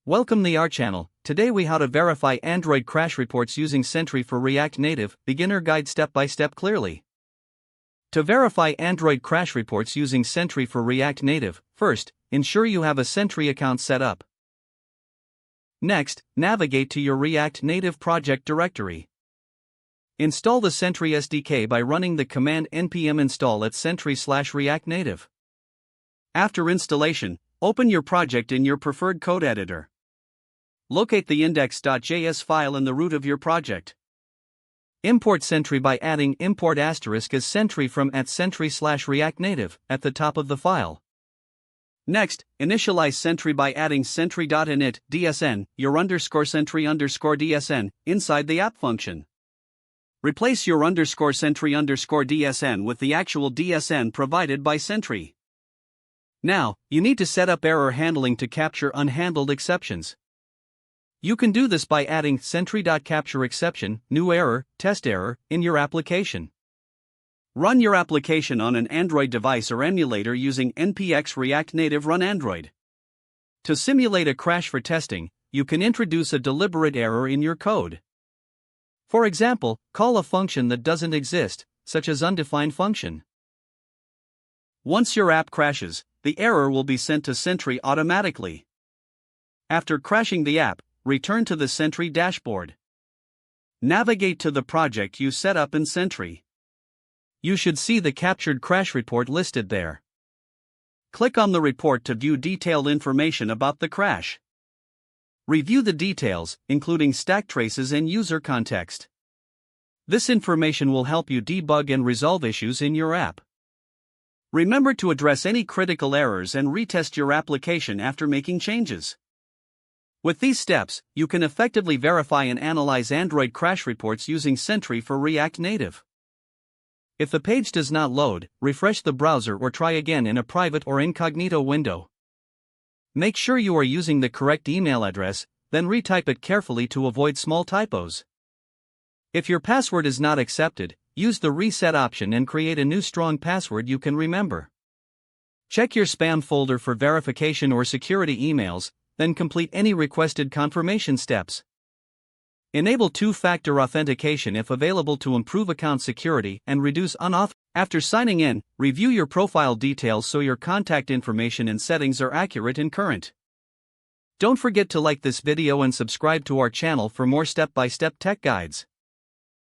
Welcome to our channel. Today we how to verify Android crash reports using Sentry for React Native, beginner guide step by step clearly. To verify Android crash reports using Sentry for React Native, first, ensure you have a Sentry account set up. Next, navigate to your React Native project directory. Install the Sentry SDK by running the command npm install at sentry/React Native. After installation, open your project in your preferred code editor. Locate the index.js file in the root of your project. Import Sentry by adding import * as Sentry from @sentry/React Native at the top of the file. Next, initialize Sentry by adding sentry.init dsn your _sentry_dsn inside the app function. Replace your _sentry_dsn with the actual dsn provided by Sentry. Now, you need to set up error handling to capture unhandled exceptions. You can do this by adding sentry.captureException, new error, test error, in your application. Run your application on an Android device or emulator using npx React Native Run Android. To simulate a crash for testing, you can introduce a deliberate error in your code. For example, call a function that doesn't exist, such as undefined function. Once your app crashes, the error will be sent to Sentry automatically. After crashing the app, return to the Sentry dashboard. Navigate to the project you set up in Sentry. You should see the captured crash report listed there. Click on the report to view detailed information about the crash. Review the details, including stack traces and user context. This information will help you debug and resolve issues in your app. Remember to address any critical errors and retest your application after making changes. With these steps, you can effectively verify and analyze Android crash reports using Sentry for React Native. If the page does not load, refresh the browser or try again in a private or incognito window. Make sure you are using the correct email address, then retype it carefully to avoid small typos. If your password is not accepted, use the reset option and create a new strong password you can remember. Check your spam folder for verification or security emails, then complete any requested confirmation steps. Enable two-factor authentication if available to improve account security and reduce unauthorized. After signing in, review your profile details so your contact information and settings are accurate and current. Don't forget to like this video and subscribe to our channel for more step-by-step tech guides.